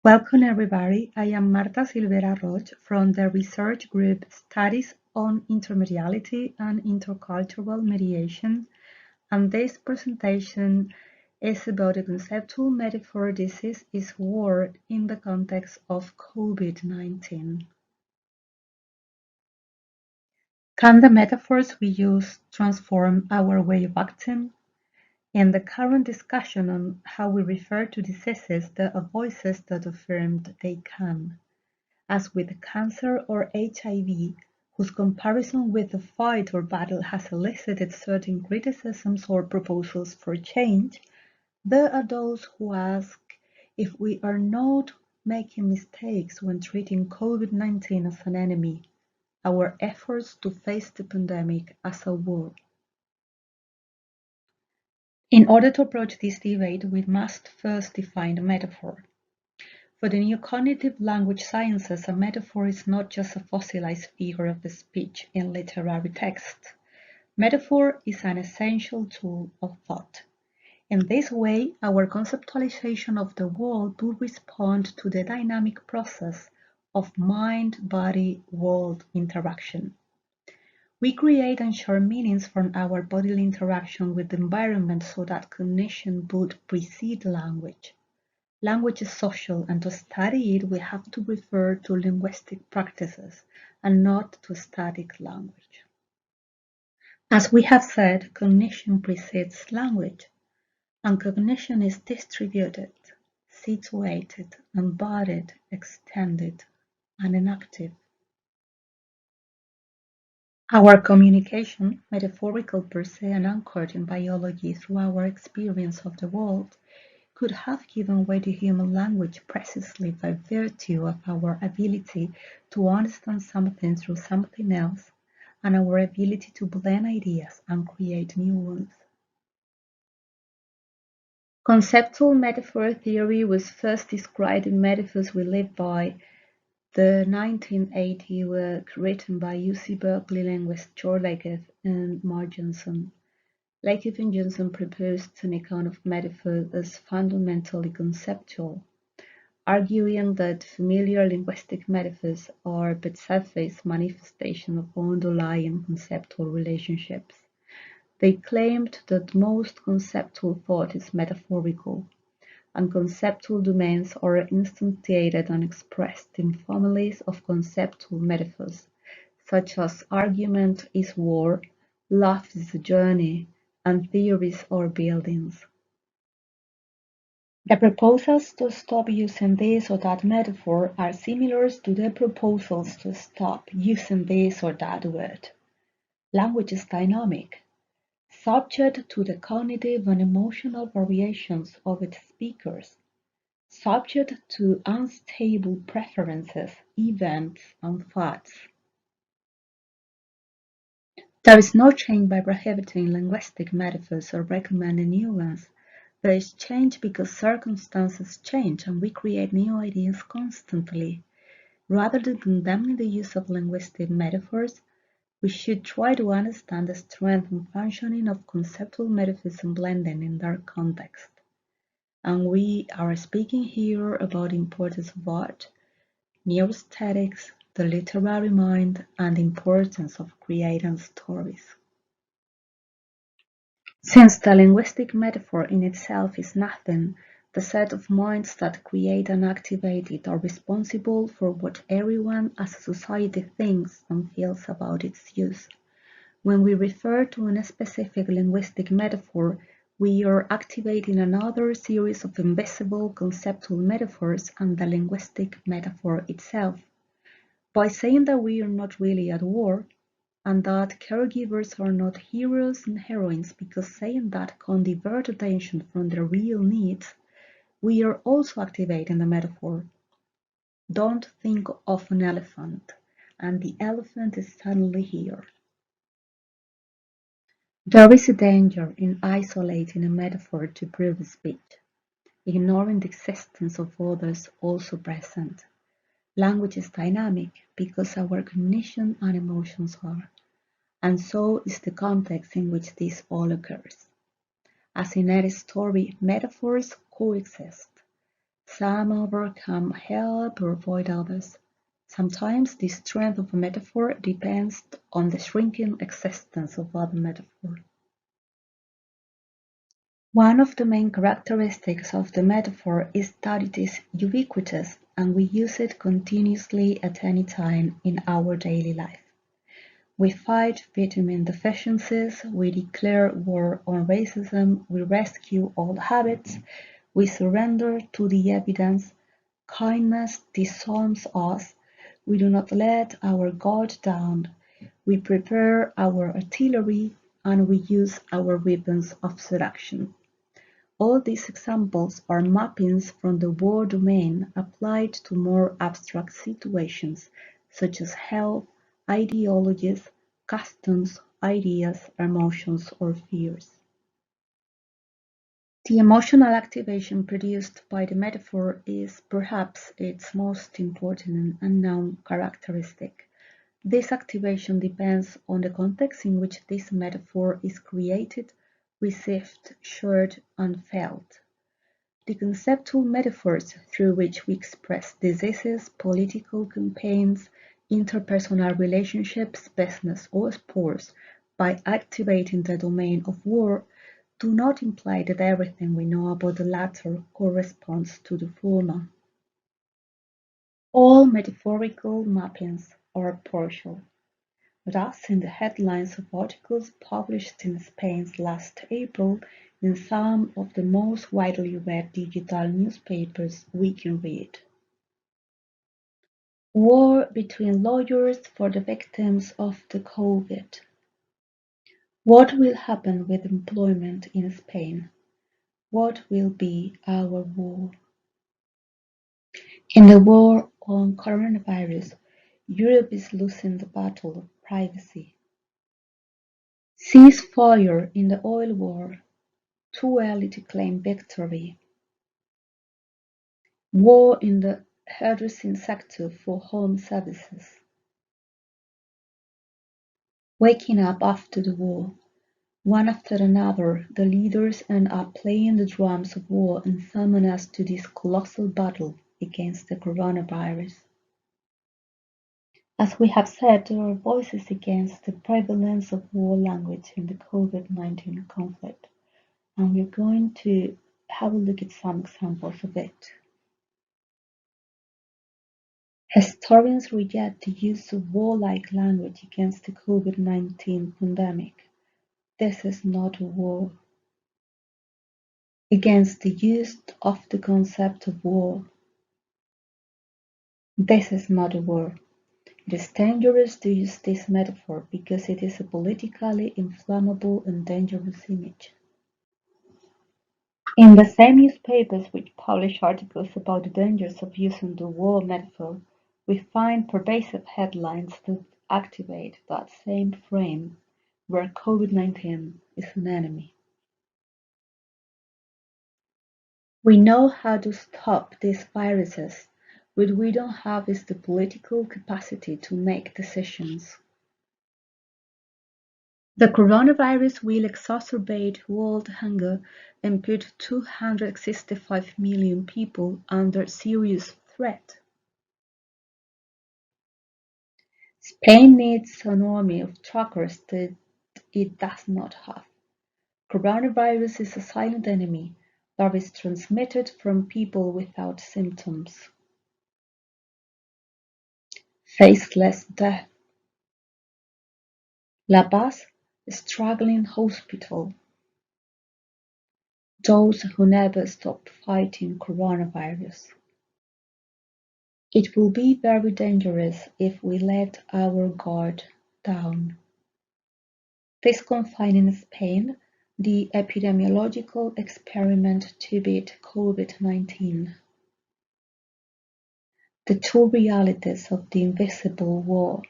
Welcome everybody, I am Marta Silvera Roig from the research group Studies on Intermediality and Intercultural Mediation, and this presentation is about a conceptual metaphor disease is war in the context of COVID-19. Can the metaphors we use transform our way of acting? In the current discussion on how we refer to diseases, there are voices that affirmed they can. As with cancer or HIV, whose comparison with the fight or battle has elicited certain criticisms or proposals for change, there are those who ask if we are not making mistakes when treating COVID-19 as an enemy, our efforts to face the pandemic as a war. In order to approach this debate, we must first define a metaphor. For the new cognitive language sciences, a metaphor is not just a fossilized figure of the speech in literary text. Metaphor is an essential tool of thought. In this way, our conceptualization of the world will respond to the dynamic process of mind-body-world interaction. We create and share meanings from our bodily interaction with the environment so that cognition would precede language. Language is social, and to study it we have to refer to linguistic practices and not to static language. As we have said, cognition precedes language, and cognition is distributed, situated, embodied, extended, and enactive. Our communication, metaphorical per se and anchored in biology through our experience of the world, could have given way to human language precisely by virtue of our ability to understand something through something else and our ability to blend ideas and create new ones. Conceptual metaphor theory was first described in Metaphors We Live By, the 1980 work written by UC Berkeley linguist George Lakoff and Mark Johnson. Lakoff and Johnson proposed an account of metaphor as fundamentally conceptual, arguing that familiar linguistic metaphors are but surface manifestations of underlying conceptual relationships. They claimed that most conceptual thought is metaphorical, and conceptual domains are instantiated and expressed in families of conceptual metaphors, such as argument is war, love is a journey, and theories are buildings. The proposals to stop using this or that metaphor are similar to the proposals to stop using this or that word. Language is dynamic, subject to the cognitive and emotional variations of its speakers, subject to unstable preferences, events, and thoughts. There is no change by prohibiting linguistic metaphors or recommending new ones. There is change because circumstances change and we create new ideas constantly. Rather than condemning the use of linguistic metaphors, we should try to understand the strength and functioning of conceptual metaphors and blending in their context. And we are speaking here about the importance of art, neuroaesthetics, the literary mind, and the importance of creating stories. Since the linguistic metaphor in itself is nothing, the set of minds that create and activate it are responsible for what everyone as a society thinks and feels about its use. When we refer to a specific linguistic metaphor, we are activating another series of invisible conceptual metaphors and the linguistic metaphor itself. By saying that we are not really at war, and that caregivers are not heroes and heroines because saying that can divert attention from their real needs, we are also activating the metaphor. Don't think of an elephant, and the elephant is suddenly here. There is a danger in isolating a metaphor to prove a speech, ignoring the existence of others also present. Language is dynamic because our cognition and emotions are, and so is the context in which this all occurs. As in any story, metaphors coexist. Some overcome help or avoid others. Sometimes the strength of a metaphor depends on the shrinking existence of other metaphors. One of the main characteristics of the metaphor is that it is ubiquitous and we use it continuously at any time in our daily life. We fight vitamin deficiencies, we declare war on racism, we rescue old habits, we surrender to the evidence, kindness disarms us, we do not let our guard down, we prepare our artillery, and we use our weapons of seduction. All these examples are mappings from the war domain applied to more abstract situations, such as health, ideologies, customs, ideas, emotions, or fears. The emotional activation produced by the metaphor is perhaps its most important and unknown characteristic. This activation depends on the context in which this metaphor is created, received, shared, and felt. The conceptual metaphors through which we express diseases, political campaigns, interpersonal relationships, business, or sports by activating the domain of war do not imply that everything we know about the latter corresponds to the former. All metaphorical mappings are partial. Thus, in the headlines of articles published in Spain last April in some of the most widely read digital newspapers, we can read: War between lawyers for the victims of the COVID. What will happen with employment in Spain? What will be our war? In the war on coronavirus, Europe is losing the battle of privacy. Ceasefire in the oil war. Too early to claim victory. War in the hairdressing sector for home services. Waking up after the war. One after another, the leaders end up playing the drums of war and summon us to this colossal battle against the coronavirus. As we have said, there are voices against the prevalence of war language in the COVID-19 conflict, and we're going to have a look at some examples of it. Historians reject the use of warlike language against the COVID-19 pandemic. This is not a war. Against the use of the concept of war. This is not a war. It is dangerous to use this metaphor because it is a politically inflammable and dangerous image. In the same newspapers which publish articles about the dangers of using the war metaphor, we find pervasive headlines that activate that same frame, where COVID-19 is an enemy. We know how to stop these viruses. What we don't have is the political capacity to make decisions. The coronavirus will exacerbate world hunger and put 265 million people under serious threat. Spain needs an army of truckers that it does not have. Coronavirus is a silent enemy that is transmitted from people without symptoms. Faceless death. La Paz, a struggling hospital. Those who never stop fighting coronavirus. It will be very dangerous if we let our guard down. This confined in Spain the epidemiological experiment to beat COVID-19. The two realities of the invisible war,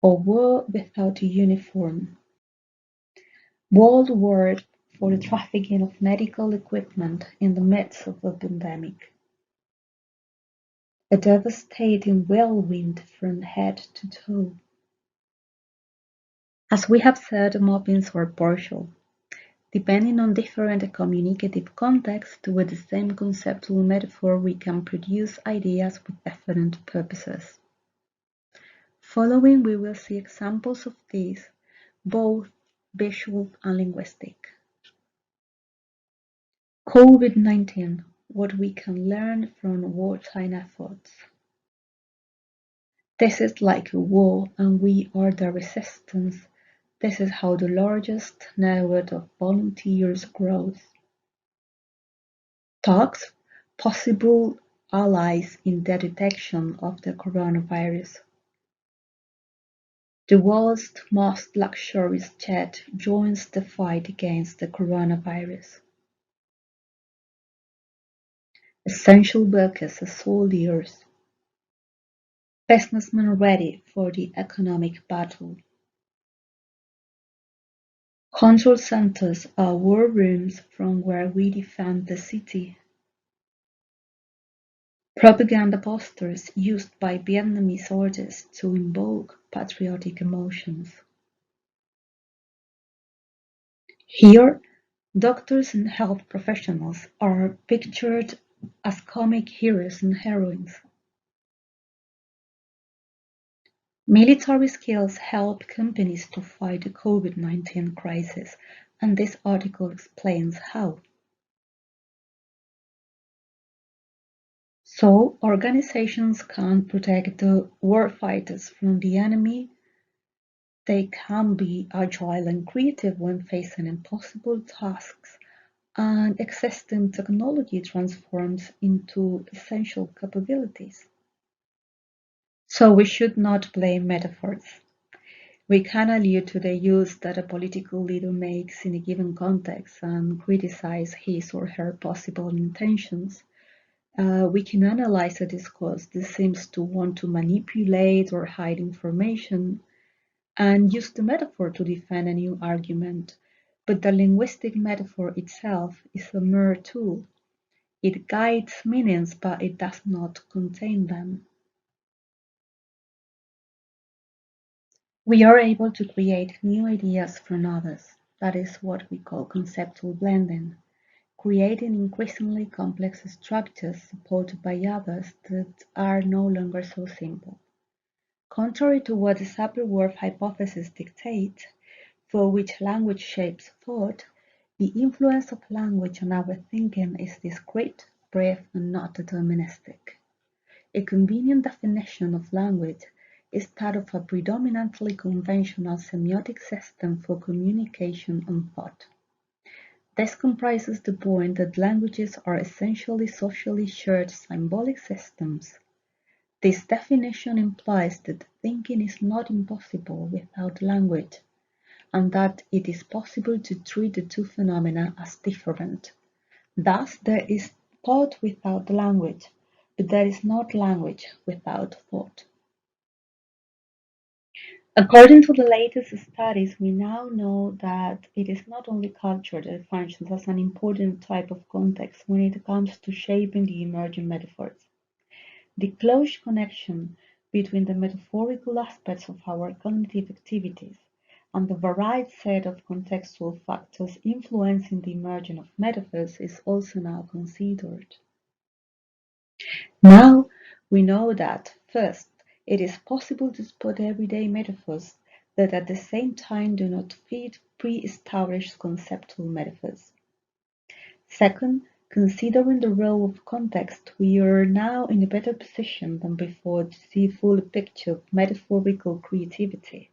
or war without a uniform. World war for the trafficking of medical equipment in the midst of a pandemic. A devastating whirlwind from head to toe. As we have said, mappings are partial. Depending on different communicative contexts, with the same conceptual metaphor, we can produce ideas with different purposes. Following, we will see examples of these, both visual and linguistic. COVID-19, what we can learn from wartime efforts. This is like a war, and we are the resistance. This is how the largest network of volunteers grows. Talks, possible allies in the detection of the coronavirus. The world's most luxurious jet joins the fight against the coronavirus. Essential workers as soldiers. Businessmen ready for the economic battle. Control centers are war rooms from where we defend the city. Propaganda posters used by Vietnamese artists to invoke patriotic emotions. Here, doctors and health professionals are pictured as comic heroes and heroines. Military skills help companies to fight the COVID-19 crisis, and this article explains how. So, organizations can protect the warfighters from the enemy. They can be agile and creative when facing impossible tasks, and existing technology transforms into essential capabilities. So we should not blame metaphors. We can allude to the use that a political leader makes in a given context and criticize his or her possible intentions. We can analyze a discourse that seems to want to manipulate or hide information and use the metaphor to defend a new argument. But the linguistic metaphor itself is a mere tool. It guides meanings, but it does not contain them. We are able to create new ideas from others. That is what we call conceptual blending, creating increasingly complex structures supported by others that are no longer so simple. Contrary to what the Sapir-Whorf hypothesis dictates, for which language shapes thought, the influence of language on our thinking is discrete, brief, and not deterministic. A convenient definition of language is that of a predominantly conventional semiotic system for communication and thought. This comprises the point that languages are essentially socially shared symbolic systems. This definition implies that thinking is not impossible without language, and that it is possible to treat the two phenomena as different. Thus, there is thought without language, but there is not language without thought. According to the latest studies, we now know that it is not only culture that functions as an important type of context when it comes to shaping the emerging metaphors. The close connection between the metaphorical aspects of our cognitive activities and the varied set of contextual factors influencing the emergence of metaphors is also now considered. Now we know that, first, it is possible to spot everyday metaphors that at the same time do not fit pre-established conceptual metaphors. Second, considering the role of context, we are now in a better position than before to see a full picture of metaphorical creativity.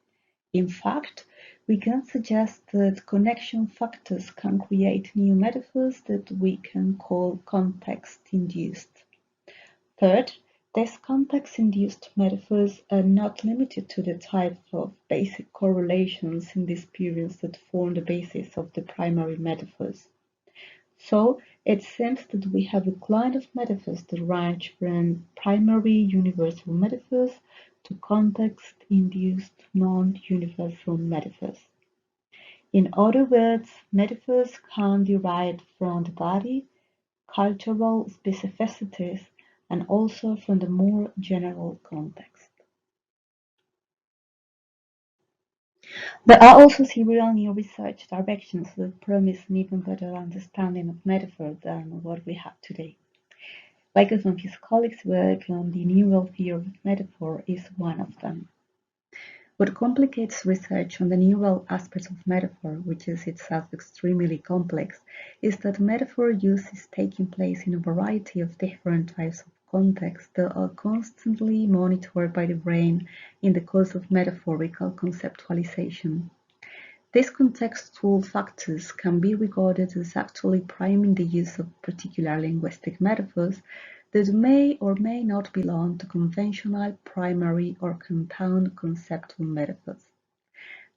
In fact, we can suggest that connection factors can create new metaphors that we can call context-induced. Third, these context-induced metaphors are not limited to the type of basic correlations in the experience that form the basis of the primary metaphors. So, it seems that we have a line of metaphors that range from primary universal metaphors to context-induced non-universal metaphors. In other words, metaphors can derive from the body, cultural specificities, and also from the more general context. There are also several new research directions that promise an even better understanding of metaphor than what we have today. Like some of his colleagues' work on the neural theory of metaphor is one of them. What complicates research on the neural aspects of metaphor, which is itself extremely complex, is that metaphor use is taking place in a variety of different types of contexts that are constantly monitored by the brain in the course of metaphorical conceptualization. These contextual factors can be regarded as actually priming the use of particular linguistic metaphors that may or may not belong to conventional primary or compound conceptual metaphors.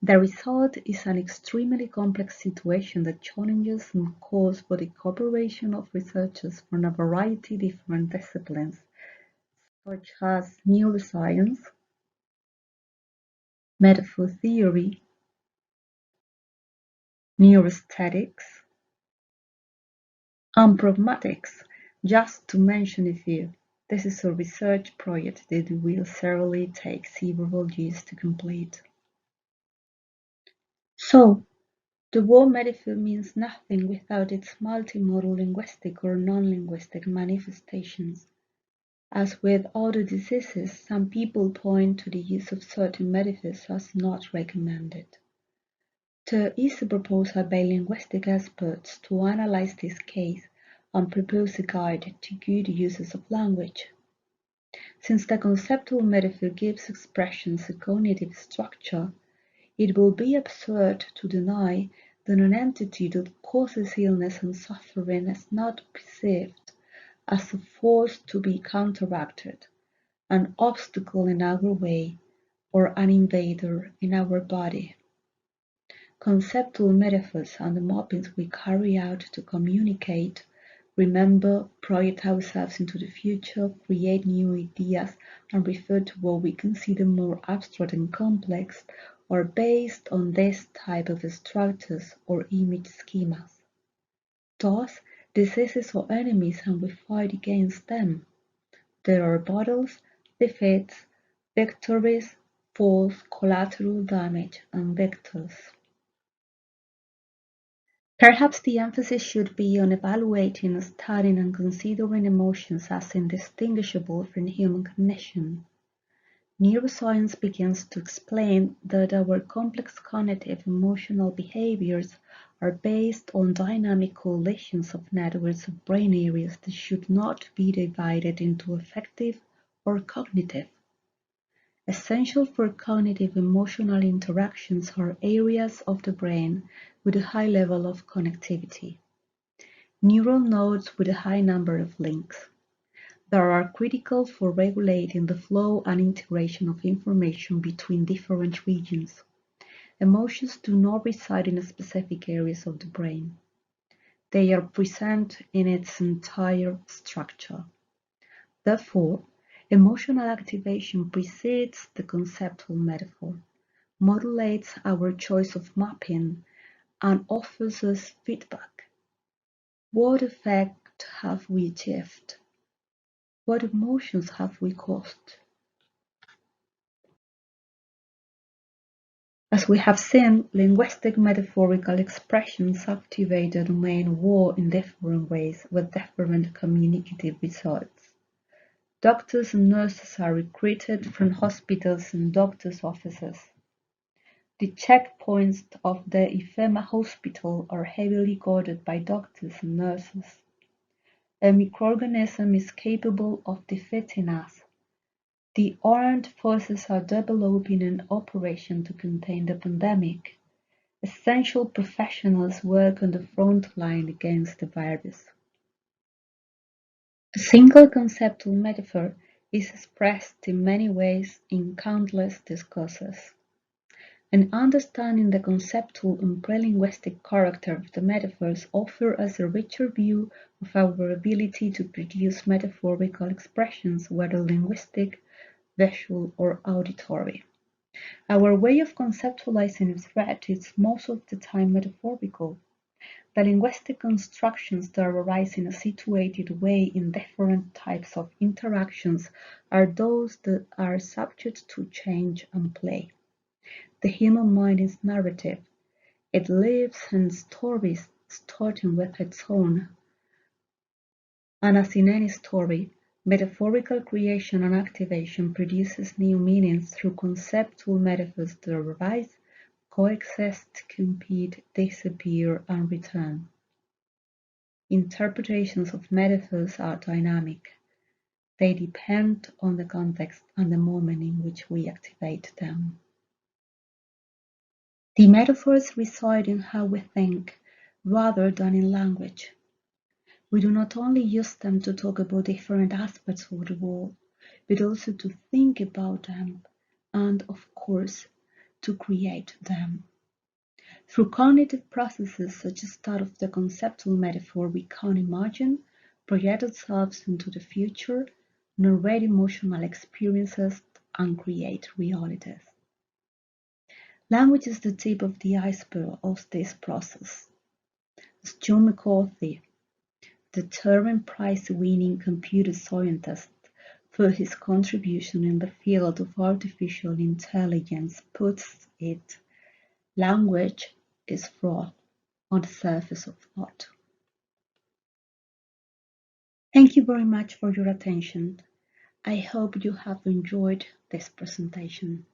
The result is an extremely complex situation that challenges and calls for the cooperation of researchers from a variety of different disciplines, such as neuroscience, metaphor theory, neuroaesthetics, and pragmatics, just to mention a few. This is a research project that will certainly take several years to complete. So, the word metaphor means nothing without its multimodal linguistic or non-linguistic manifestations. As with other diseases, some people point to the use of certain metaphors as not recommended. There is a proposal by linguistic experts to analyze this case and propose a guide to good uses of language. Since the conceptual metaphor gives expressions a cognitive structure, it will be absurd to deny that an entity that causes illness and suffering is not perceived as a force to be counteracted, an obstacle in our way, or an invader in our body. Conceptual metaphors and the mappings we carry out to communicate, remember, project ourselves into the future, create new ideas, and refer to what we consider more abstract and complex, are based on this type of structures or image schemas. Thus, diseases are enemies and we fight against them. There are battles, defeats, victories, falls, collateral damage, and victors. Perhaps the emphasis should be on evaluating, studying, and considering emotions as indistinguishable from human cognition. Neuroscience begins to explain that our complex cognitive emotional behaviors are based on dynamic coalitions of networks of brain areas that should not be divided into affective or cognitive. Essential for cognitive emotional interactions are areas of the brain with a high level of connectivity. Neural nodes with a high number of links that are critical for regulating the flow and integration of information between different regions. Emotions do not reside in specific areas of the brain. They are present in its entire structure. Therefore, emotional activation precedes the conceptual metaphor, modulates our choice of mapping, and offers us feedback. What effect have we achieved? What emotions have we caused? As we have seen, linguistic metaphorical expressions activate the domain war in different ways with different communicative results. Doctors and nurses are recruited from hospitals and doctors' offices. The checkpoints of the IFEMA hospital are heavily guarded by doctors and nurses. A microorganism is capable of defeating us. The armed forces are developing an operation to contain the pandemic. Essential professionals work on the front line against the virus. A single conceptual metaphor is expressed in many ways in countless discourses. And understanding the conceptual and prelinguistic character of the metaphors offers us a richer view of our ability to produce metaphorical expressions, whether linguistic, visual, or auditory. Our way of conceptualizing a threat is most of the time metaphorical. The linguistic constructions that arise in a situated way in different types of interactions are those that are subject to change and play. The human mind is narrative. It lives in stories, starting with its own. And as in any story, metaphorical creation and activation produces new meanings through conceptual metaphors that arise, coexist, compete, disappear, and return. Interpretations of metaphors are dynamic. They depend on the context and the moment in which we activate them. The metaphors reside in how we think, rather than in language. We do not only use them to talk about different aspects of the world, but also to think about them and, of course, to create them. Through cognitive processes such as that of the conceptual metaphor, we can imagine, project ourselves into the future, narrate emotional experiences, and create realities. Language is the tip of the iceberg of this process. As John McCarthy, the Turing Prize-winning computer scientist, for his contribution in the field of artificial intelligence, puts it, language is fraud on the surface of art. Thank you very much for your attention. I hope you have enjoyed this presentation.